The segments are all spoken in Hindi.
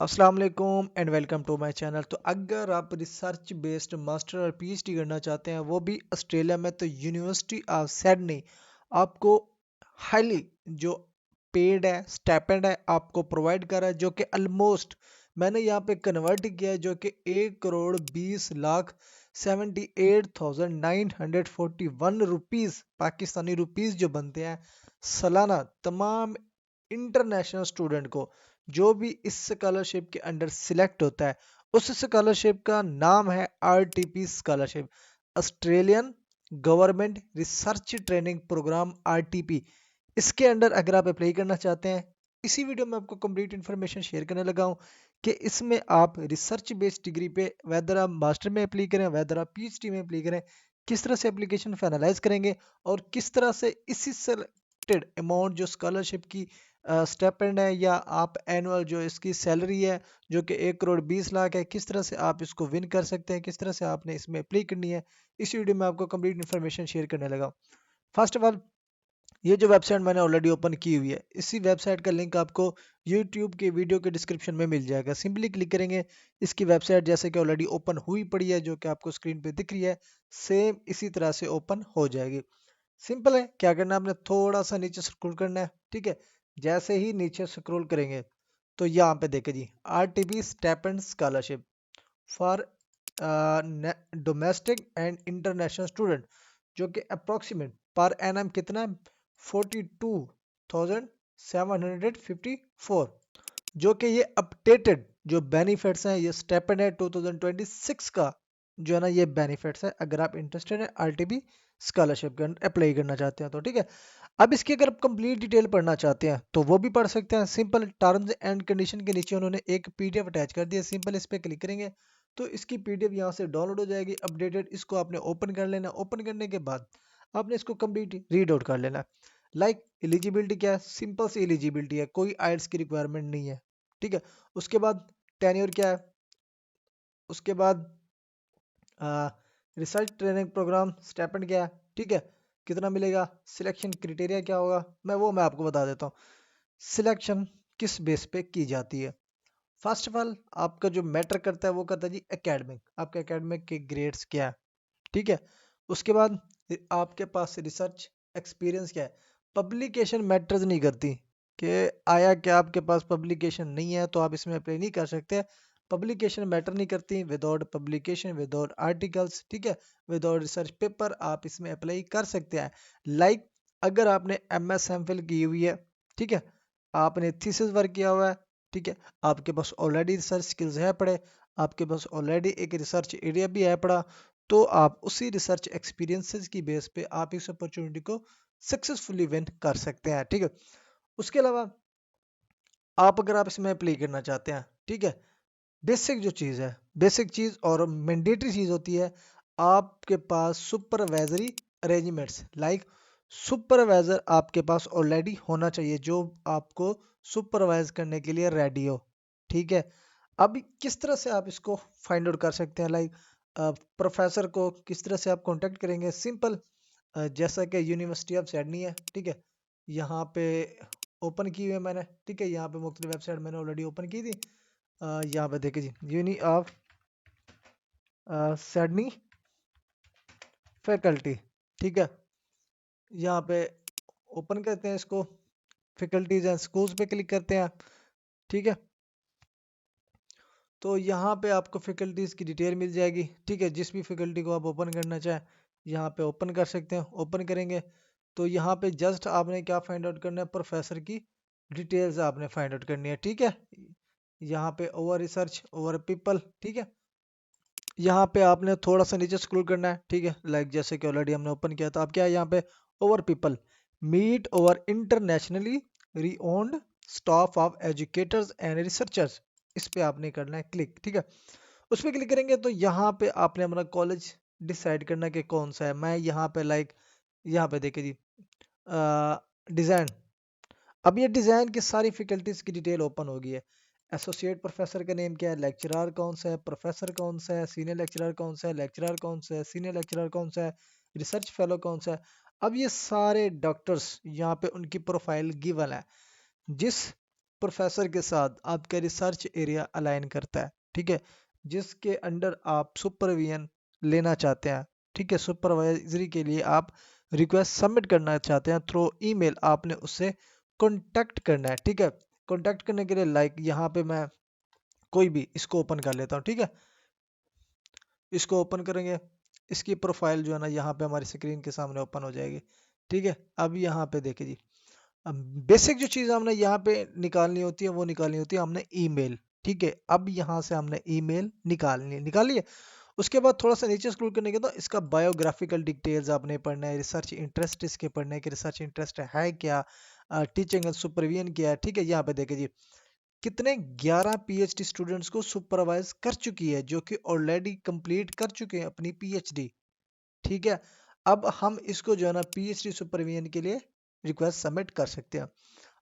अस्सलाम वालेकुम and welcome to my channel. तो अगर आप रिसर्च बेस्ड मास्टर और पीएचडी करना चाहते हैं वो भी ऑस्ट्रेलिया में, तो यूनिवर्सिटी ऑफ सिडनी आपको हाईली जो पेड है स्टाइपेंड है आपको प्रोवाइड कर रहा है, जो कि ऑलमोस्ट मैंने यहाँ पे कन्वर्ट किया है, जो कि 1,20,78,941 पाकिस्तानी रुपीस जो बनते हैं सालाना तमाम इंटरनेशनल स्टूडेंट को जो भी इस स्कॉलरशिप के अंडर सिलेक्ट होता है। उस स्कॉलरशिप का नाम है RTP scholarship, Australian government research training programme, RTP. इसके अंडर अगर आप अप्लाई करना चाहते हैं, इसी वीडियो में आपको कंप्लीट इन्फॉर्मेशन शेयर करने लगा हूं कि इसमें आप रिसर्च बेस्ड डिग्री पे वेदर आप मास्टर में अप्लाई करें वेदर आप पीएचडी में अप्लाई करें, किस तरह से एप्लीकेशन फाइनलाइज करेंगे और किस तरह से इसी सेलेक्टेड अमाउंट जो स्कॉलरशिप की स्टेपेंड है या आप एनुअल जो इसकी सैलरी है जो कि 1,20,00,000 है, किस तरह से आप इसको विन कर सकते हैं, किस तरह से आपने इसमें अप्लाई करनी है। इस वीडियो में आपको कंप्लीट इन्फॉर्मेशन शेयर करने लगा। फर्स्ट ऑफ ऑल, ये जो वेबसाइट मैंने ऑलरेडी ओपन की हुई है, इसी वेबसाइट का लिंक आपको यूट्यूब के वीडियो के डिस्क्रिप्शन में मिल जाएगा। सिंपली क्लिक करेंगे, इसकी वेबसाइट जैसे कि ऑलरेडी ओपन हुई पड़ी है जो कि आपको स्क्रीन पे दिख रही है, सेम इसी तरह से ओपन हो जाएगी। सिंपल है, क्या करना है आपने थोड़ा सा नीचे स्क्रॉल करना है, ठीक है। जैसे ही नीचे स्क्रॉल करेंगे तो यहाँ पे देखे जी, RTP stipend scholarship for domestic and international student, जो कि अप्रोक्सीमेट पर एनम कितना है 42,754, जो कि ये अपडेटेड जो बेनिफिट्स हैं, ये स्टेपेंड है 2026 का जो है ना, ये बेनिफिट्स है अगर आप इंटरेस्टेड है आरटीबी स्कॉलरशिप के अप्लाई करना चाहते हैं तो, ठीक है। अब इसकी अगर आप कंप्लीट डिटेल पढ़ना चाहते हैं तो वो भी पढ़ सकते हैं। सिंपल टर्म्स एंड कंडीशन के नीचे उन्होंने एक पीडीएफ अटैच कर दिया, सिंपल इस पर क्लिक करेंगे तो इसकी पीडीएफ यहाँ से डाउनलोड हो जाएगी अपडेटेड। इसको आपने ओपन कर लेना, ओपन करने के बाद आपने इसको कंप्लीट रीड आउट कर लेना। लाइक एलिजिबिलिटी क्या है, सिंपल सी एलिजिबिलिटी है, कोई आइल्स की रिक्वायरमेंट नहीं है, ठीक है। उसके बाद टेन्योर क्या है, उसके बाद रिसर्च ट्रेनिंग प्रोग्राम स्टाइपेंड क्या है, ठीक है, कितना मिलेगा, सिलेक्शन क्राइटेरिया क्या होगा, मैं आपको बता देता हूँ। सिलेक्शन किस बेस पे की जाती है। फर्स्ट ऑफ ऑल, आपका जो मैटर करता है वो करता है जी एकेडमिक, आपके एकेडमिक के ग्रेड्स क्या है, ठीक है। उसके बाद आपके पास रिसर्च एक्सपीरियंस क्या है। पब्लिकेशन मैटर्स नहीं करती कि आया क्या आपके पास पब्लिकेशन नहीं है तो आप इसमें अप्लाई नहीं कर सकते। पब्लिकेशन मैटर नहीं करती, विदाउट पब्लिकेशन विदाउट आर्टिकल्स, ठीक है, विदाउट रिसर्च पेपर आप इसमें अप्लाई कर सकते हैं। लाइक अगर आपने एमएस एमफिल की हुई है, ठीक है, आपने थीसिस वर्क किया हुआ है, ठीक है, आपके पास ऑलरेडी रिसर्च स्किल्स है पड़े, आपके पास ऑलरेडी एक रिसर्च एरिया भी है पड़ा, तो आप उसी रिसर्च एक्सपीरियंसेस की बेस पे आप इस अपॉर्चुनिटी को सक्सेसफुली विन कर सकते हैं, ठीक है। उसके अलावा आप अगर आप इसमें अप्लाई करना चाहते हैं, ठीक है, बेसिक जो चीज़ है, बेसिक चीज़ और मैंडेटरी चीज़ होती है, आपके पास सुपरवाइजरी अरेंजमेंट्स, लाइक सुपरवाइजर आपके पास ऑलरेडी होना चाहिए जो आपको सुपरवाइज करने के लिए रेडी हो, ठीक है। अब किस तरह से आप इसको फाइंड आउट कर सकते हैं, लाइक प्रोफेसर को किस तरह से आप कांटेक्ट करेंगे। सिंपल, जैसा कि यूनिवर्सिटी ऑफ सिडनी है, ठीक है, यहाँ पे ओपन की हुई है मैंने, ठीक है, यहाँ पे मुख्तलिफ वेबसाइट मैंने ऑलरेडी ओपन की थी। यहाँ पे देखिए जी, यूनी ऑफ सिडनी फैकल्टी, ठीक है, यहाँ पे ओपन करते हैं इसको, फैकल्टीज एंड स्कूल्स पे क्लिक करते हैं, ठीक है। तो यहाँ पे आपको फैकल्टीज की डिटेल मिल जाएगी, ठीक है, जिस भी फैकल्टी को आप ओपन करना चाहें यहाँ पे ओपन कर सकते हैं। ओपन करेंगे तो यहाँ पे जस्ट आपने क्या फाइंड आउट करना है, प्रोफेसर की डिटेल्स आपने फाइंड आउट करनी है, ठीक है। यहाँ पे ओवर रिसर्च ओवर पीपल, ठीक है, यहाँ पे आपने थोड़ा सा नीचे स्क्रॉल करना है, ठीक है, लाइक जैसे कि ऑलरेडी हमने ओपन किया था। अब क्या है यहाँ पे, over people meet over internationally renowned staff of educators and researchers, इस पे आपने करना है क्लिक, ठीक है। उस पर क्लिक करेंगे तो यहाँ पे आपने अपना कॉलेज डिसाइड करना कि कौन सा है। मैं यहाँ पे लाइक यहाँ पे देखिए जी, डिज़ाइन, अब ये डिज़ाइन की सारी फैकल्टीज की डिटेल ओपन हो गई है। एसोसिएट प्रोफेसर का नेम क्या है, लेक्चरर कौन सा है, प्रोफेसर कौन सा है, सीनियर लेक्चरर कौन सा है, लेक्चरर कौन सा है, सीनियर लेक्चरर कौन सा है, रिसर्च फेलो कौन सा है। अब ये सारे डॉक्टर्स यहाँ पे उनकी प्रोफाइल गिवन है। जिस प्रोफेसर के साथ आपका रिसर्च एरिया अलाइन करता है, ठीक है, जिसके अंडर आप सुपरविजन लेना चाहते हैं, ठीक है, सुपरवाइजरी के लिए आप रिक्वेस्ट सबमिट करना चाहते हैं थ्रू ईमेल, आपने उससे कांटेक्ट करना है, ठीक है। कांटेक्ट करने के लिए यहाँ पे मैं कोई भी इसको ओपन कर लेता हूँ, ठीक है। इसको ओपन करेंगे, इसकी प्रोफाइल जो है ना यहाँ पे हमारी स्क्रीन के सामने ओपन हो जाएगी, ठीक है। अब यहाँ पे देखिए जी, अब बेसिक जो चीज़ हमने यहाँ पे निकालनी होती है वो निकालनी होती है हमने ईमेल, ठीक है। अब यहाँ से हमने ईमेल निकाली है। उसके बाद थोड़ा सा नीचे स्क्रॉल करने के बाद इसका बायोग्राफिकल डिटेल्स आपने पढ़ना है, रिसर्च इंटरेस्ट इसके पढ़ना है कि रिसर्च इंटरेस्ट है क्या, टीचिंग एंड सुपरविजन किया है, ठीक है। यहाँ पे देखिए जी, कितने 11 पीएचडी स्टूडेंट्स को सुपरवाइज कर चुकी है, जो कि ऑलरेडी कंप्लीट कर चुके हैं अपनी पीएचडी, ठीक है। अब हम इसको जो है ना पीएचडी सुपरविजन के लिए रिक्वेस्ट सबमिट कर सकते हैं।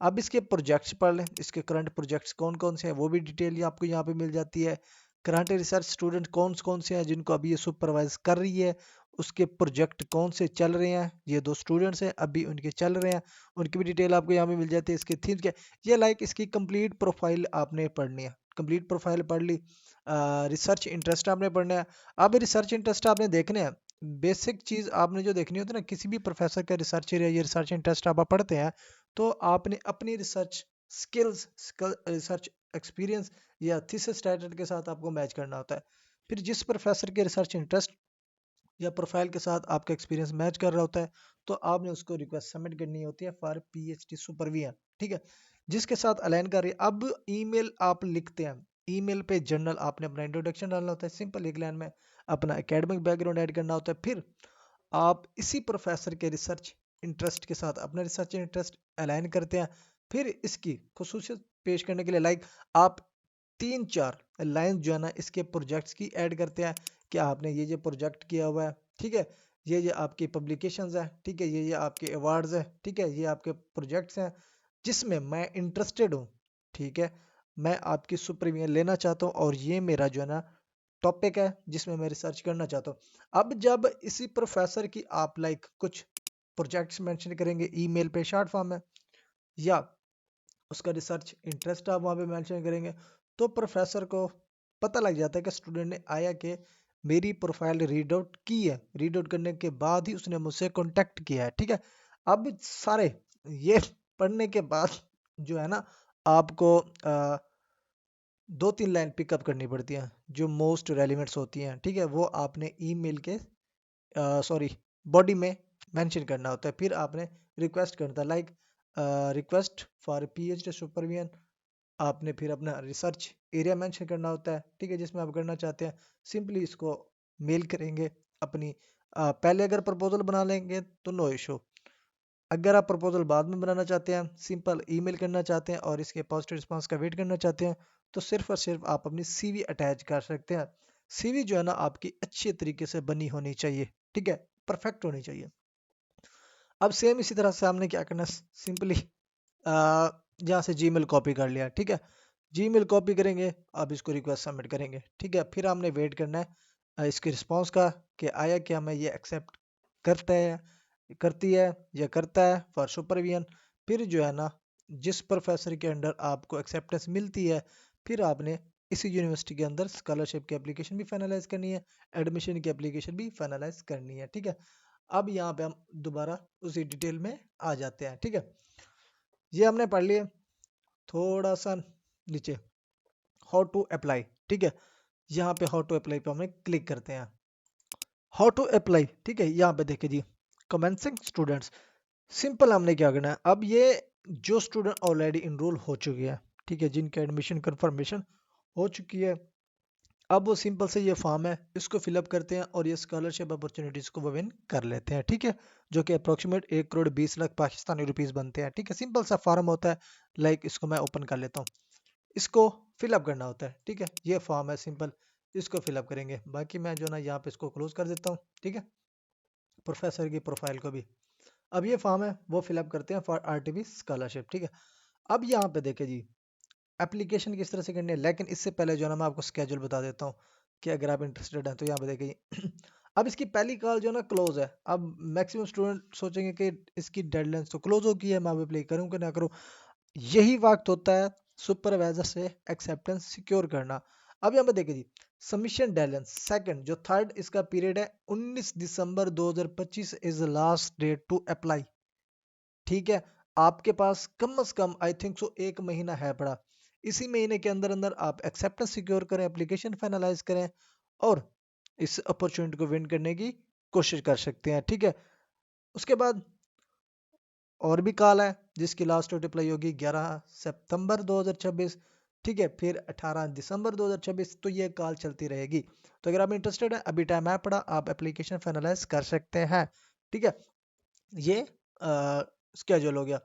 अब इसके प्रोजेक्ट्स पढ़ लें, इसके करंट प्रोजेक्ट्स कौन कौन से हैं वो भी डिटेल आपको यहाँ पे मिल जाती है। करंट रिसर्च स्टूडेंट कौन कौन से हैं जिनको अभी ये सुपरवाइज कर रही है, उसके प्रोजेक्ट कौन से चल रहे हैं, ये 2 स्टूडेंट्स हैं अभी उनके चल रहे हैं, उनकी भी डिटेल आपको यहाँ पे मिल जाती है। इसके थीम क्या, ये इसकी कंप्लीट प्रोफाइल आपने पढ़नी है, कंप्लीट प्रोफाइल पढ़ ली। रिसर्च इंटरेस्ट आपने पढ़ना है। अब रिसर्च इंटरेस्ट आपने देखने हैं, बेसिक चीज आपने जो देखनी होती है ना, किसी भी प्रोफेसर का रिसर्च एरिया या रिसर्च इंटरेस्ट आप पढ़ते हैं, तो आपने अपनी रिसर्च स्किल्स, रिसर्च एक्सपीरियंस या थीसिस स्टैंडर्ड के साथ आपको मैच करना होता है। फिर जिस प्रोफेसर के रिसर्च इंटरेस्ट या प्रोफाइल के साथ आपका एक्सपीरियंस मैच कर रहा होता है, तो आपने उसको रिक्वेस्ट सबमिट करनी होती है फॉर पीएचडी सुपरविजन, ठीक है, जिसके साथ अलाइन कर रही है। अब ईमेल आप लिखते हैं, ईमेल पे जनरल आपने अपना इंट्रोडक्शन डालना होता है, सिंपल एक लाइन में अपना एकेडमिक बैकग्राउंड ऐड करना होता है। फिर आप इसी प्रोफेसर के रिसर्च इंटरेस्ट के साथ अपना रिसर्च इंटरेस्ट अलाइन करते हैं। फिर इसकी खसूसियत पेश करने के लिए आप 3-4 लाइन जो है ना इसके प्रोजेक्ट्स की ऐड करते हैं कि आपने ये प्रोजेक्ट किया हुआ है, ठीक है, ये आपकी पब्लिकेशंस है, ठीक है, ये आपके अवार्ड्स है, ठीक है, ये आपके प्रोजेक्ट्स हैं जिसमें मैं इंटरेस्टेड हूँ, ठीक है, मैं आपकी सुपरविजन लेना चाहता हूँ और ये मेरा जो है ना टॉपिक है जिसमें मैं रिसर्च करना चाहता हूँ। अब जब इसी प्रोफेसर की आप कुछ प्रोजेक्ट्स मेंशन करेंगे ईमेल पे शॉर्ट फॉर्म में, या उसका रिसर्च इंटरेस्ट आप वहाँ पे मेंशन करेंगे, तो प्रोफेसर को पता लग जाता है कि स्टूडेंट ने आया कि मेरी प्रोफाइल रीड आउट की है, रीड आउट करने के बाद ही उसने मुझसे कांटेक्ट किया है, ठीक है। अब सारे ये पढ़ने के बाद जो है ना आपको 2-3 लाइन पिकअप करनी पड़ती हैं जो मोस्ट रेलिवेंट्स होती हैं, ठीक है, वो आपने ईमेल के सॉरी बॉडी में मेंशन करना होता है। फिर आपने रिक्वेस्ट करता है रिक्वेस्ट फॉर पीएचडी सुपरविजन, आपने फिर अपना रिसर्च एरिया मेंशन करना होता है, ठीक है, जिसमें आप करना चाहते हैं। सिंपली इसको मेल करेंगे अपनी, पहले अगर प्रपोजल बना लेंगे तो नो इशू, अगर आप प्रपोजल बाद में बनाना चाहते हैं, सिंपल ईमेल करना चाहते हैं और इसके पॉजिटिव रिस्पांस का वेट करना चाहते हैं, तो सिर्फ और सिर्फ आप अपनी सीवी अटैच कर सकते हैं। सीवी जो है ना आपकी अच्छे तरीके से बनी होनी चाहिए, ठीक है, परफेक्ट होनी चाहिए। अब सेम इसी तरह से हमने क्या करना है, सिंपली यहाँ से जीमेल कॉपी कर लिया, ठीक है, जीमेल कॉपी करेंगे, अब इसको रिक्वेस्ट सबमिट करेंगे, ठीक है। फिर हमने वेट करना है इसके रिस्पांस का कि आया कि हमें ये एक्सेप्ट करता है, करती है या करता है फॉर सुपरविजन। फिर जो है ना जिस प्रोफेसर के अंडर आपको एक्सेप्टेंस मिलती है, फिर आपने इसी यूनिवर्सिटी के अंदर स्कॉलरशिप की एप्लीकेशन भी फाइनलाइज करनी है, एडमिशन की एप्लीकेशन भी फाइनलाइज करनी है, ठीक है। अब यहाँ पे हम दोबारा उसी डिटेल में आ जाते हैं, ठीक है। ये हमने पढ़ लिया, थोड़ा सा नीचे हाउ टू अप्लाई, ठीक है, यहाँ पे हाउ टू अप्लाई पे हमें क्लिक करते हैं। हाउ टू अप्लाई, ठीक है, यहाँ पे देखिए जी, कमेंसिंग स्टूडेंट्स, सिंपल हमने क्या करना है, अब ये जो स्टूडेंट ऑलरेडी इनरोल हो चुके हैं, ठीक है, जिनके एडमिशन कंफर्मेशन हो चुकी है, अब वो सिंपल से ये फॉर्म है इसको फिलअप करते हैं और ये स्कॉलरशिप अपॉर्चुनिटीज को वो विन कर लेते हैं, ठीक है, जो कि अप्रोक्सीमेट 1 करोड़ 20 लाख पाकिस्तानी रुपीस बनते हैं, ठीक है। सिंपल सा फॉर्म होता है, इसको मैं ओपन कर लेता हूँ, इसको फिलअप करना होता है, ठीक है, ये फॉर्म है सिंपल, इसको फिलअप करेंगे। बाकी मैं जो ना यहाँ पे इसको क्लोज कर देता हूँ, ठीक है, प्रोफेसर की प्रोफाइल को भी। अब ये फॉर्म है वो फिलअप करते हैं फॉर आरटीवी स्कॉलरशिप, ठीक है। अब यहाँ पे देखे जी, एप्लीकेशन किस तरह से करनी है, लेकिन इससे पहले जो है ना मैं आपको स्केड्यूल बता देता हूँ कि अगर आप इंटरेस्टेड हैं तो यहाँ पे देखिए अब इसकी पहली कॉल जो है ना क्लोज है। अब मैक्सिमम स्टूडेंट सोचेंगे कि इसकी डेडलाइन तो क्लोज हो गई है, मैं अब अप्लाई करूँ कि ना करूँ। यही वक्त होता है सुपरवाइजर से एक्सेप्टेंस सिक्योर करना। अब यहाँ पे देखिए जी, सबमिशन डेडलाइन सेकंड जो थर्ड इसका पीरियड है 19 दिसंबर 2025 is last date to apply. ठीक है, आपके पास कम से कम आई थिंक सो एक महीना है पड़ा। इसी महीने के अंदर अंदर आप एक्सेप्टेंस सिक्योर करें, एप्लीकेशन फाइनलाइज करें और इस अपॉर्चुनिटी को विन करने की कोशिश कर सकते हैं। ठीक है, उसके बाद और भी कॉल है जिसकी लास्ट डेट अप्लाई होगी 11 सितंबर 2026। ठीक है, फिर 18 दिसंबर 2026, तो ये कॉल चलती रहेगी। तो अगर आप इंटरेस्टेड है, अभी टाइम है पड़ा, आप एप्लीकेशन फाइनलाइज कर सकते हैं। ठीक है, ये स्केड्यूल हो गया।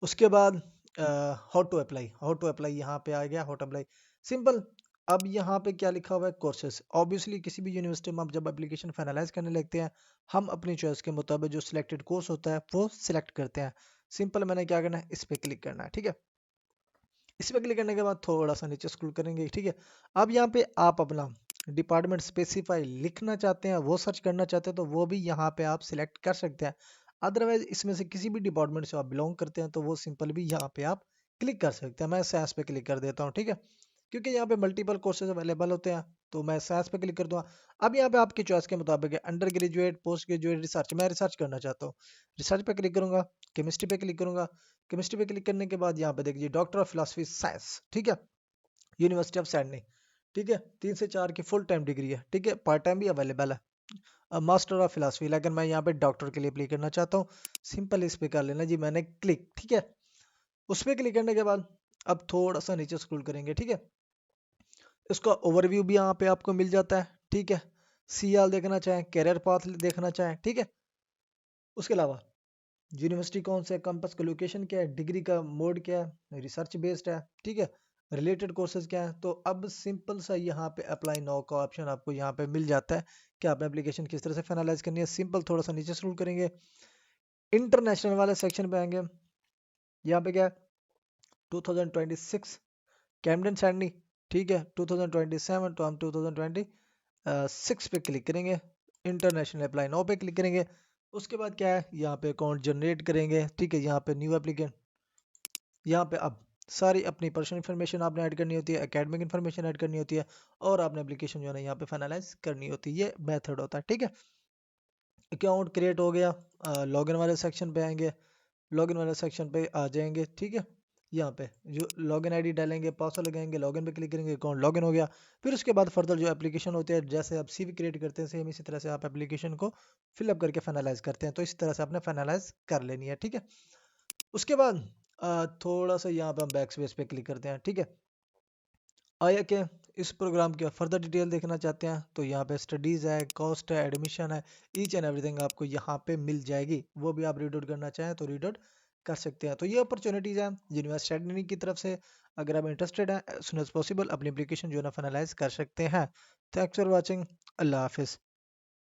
उसके बाद हाउ टू अप्लाई यहाँ पे आ गया, हाउ टू अप्लाई सिंपल। अब यहाँ पे क्या लिखा हुआ है, कोर्सेज। ऑब्वियसली किसी भी यूनिवर्सिटी में आप जब एप्लीकेशन फाइनलाइज करने लगते हैं, हम अपनी चॉइस के मुताबिक जो सिलेक्टेड कोर्स होता है वो सिलेक्ट करते हैं। सिंपल मैंने क्या करना है, इस पे क्लिक करना है। ठीक है, इस पे क्लिक करने के बाद थोड़ा सा नीचे स्क्रॉल करेंगे। ठीक है, अब यहाँ पे आप अपना डिपार्टमेंट स्पेसिफाई लिखना चाहते हैं, वो सर्च करना चाहते हैं, तो वो भी यहाँ पे आप सिलेक्ट कर सकते हैं। अदरवाइज इसमें से किसी भी डिपार्टमेंट से आप बिलोंग करते हैं तो वो सिंपल भी यहाँ पे आप क्लिक कर सकते हैं। मैं साइंस पे क्लिक कर देता हूँ। ठीक है, क्योंकि यहाँ पे मल्टीपल कोर्सेज अवेलेबल होते हैं, तो मैं साइंस पे क्लिक कर दूंगा। अब यहाँ पे आपकी चॉइस के मुताबिक है, under graduate, post graduate, research. मैं रिसर्च करना चाहता हूँ, रिसर्च पे क्लिक करूंगा। केमिस्ट्री पे क्लिक करूंगा। केमिस्ट्री पे क्लिक करने के बाद यहाँ पे देखिए डॉक्टर ऑफ फिलोसफी साइंस। ठीक है, यूनिवर्सिटी ऑफ सैडनी। ठीक है, 3 से 4 की फुल टाइम डिग्री है। ठीक है, पार्ट टाइम भी अवेलेबल है। अब मास्टर ऑफ फिलोसफी, लेकिन मैं यहाँ पे डॉक्टर के लिए अप्लाई करना चाहता हूँ। सिंपल इस पे कर लेना जी, मैंने क्लिक। ठीक है, उस पर क्लिक करने के बाद अब थोड़ा सा नीचे स्क्रॉल करेंगे। ठीक है, इसका ओवरव्यू भी यहाँ पे आपको मिल जाता है। ठीक है, सीएल देखना चाहें, कैरियर पाथ देखना चाहें। ठीक है, उसके अलावा यूनिवर्सिटी कौन सा है, कैंपस का लोकेशन क्या है, डिग्री का मोड क्या है, रिसर्च बेस्ड है। ठीक है, रिलेटेड कोर्सेज क्या है। तो अब सिंपल सा यहाँ पे अप्लाई नाउ का ऑप्शन आपको यहाँ पे मिल जाता है कि आप एप्लीकेशन किस तरह से फाइनलाइज करनी है। सिंपल थोड़ा सा नीचे स्क्रॉल करेंगे, इंटरनेशनल वाले सेक्शन पे आएंगे। यहाँ पे क्या है, 2026 कैमडन सैंडनी। ठीक है, 2027 तो हम 2026 पे क्लिक करेंगे, इंटरनेशनल अप्लाई नाउ पे क्लिक करेंगे। उसके बाद क्या है, यहाँ पे अकाउंट जनरेट करेंगे। ठीक है, यहाँ पे न्यू एप्लीकेंट, यहाँ पे अब सारी अपनी पर्सनल इन्फॉर्मेशन आपने ऐड करनी होती है, एकेडमिक इन्फॉर्मेशन ऐड करनी होती है, और आपने एप्लीकेशन जो है ना यहाँ पे फाइनलाइज करनी होती है। ये मेथड होता है। ठीक है, अकाउंट क्रिएट हो गया, लॉगिन वाले सेक्शन पे आएंगे, लॉगिन वाले सेक्शन पे आ जाएंगे। ठीक है, यहाँ पे जो लॉगिन आईडी डालेंगे, पासवर्ड लगाएंगे, लॉगिन पे क्लिक करेंगे, अकाउंट लॉगिन हो गया। फिर उसके बाद फर्दर जो एप्लीकेशन होते हैं, जैसे आप सीवी क्रिएट करते हैं, सेम इसी तरह से आप एप्लीकेशन को फिलअप करके फाइनलाइज करते हैं। तो इस तरह से आपने फाइनलाइज कर लेनी है। ठीक है, उसके बाद थोड़ा सा यहाँ पे हम बैक स्पेस पे क्लिक करते हैं। ठीक है, आया क्या, इस प्रोग्राम की फर्दर डिटेल देखना चाहते हैं तो यहाँ पे स्टडीज़ है, कॉस्ट है, एडमिशन है, ईच एंड एवरीथिंग आपको यहाँ पे मिल जाएगी। वो भी आप रीड आउट करना चाहें तो रीड आउट कर सकते हैं। तो ये अपॉर्चुनिटीज़ हैं यूनिवर्सिटी एडमिनी की तरफ से। अगर आप इंटरेस्टेड हैं, एज सुन एज पॉसिबल अपनी एप्लीकेशन जो है ना फाइनलाइज कर सकते हैं। Thanks for watching. अल्लाह हाफिज़।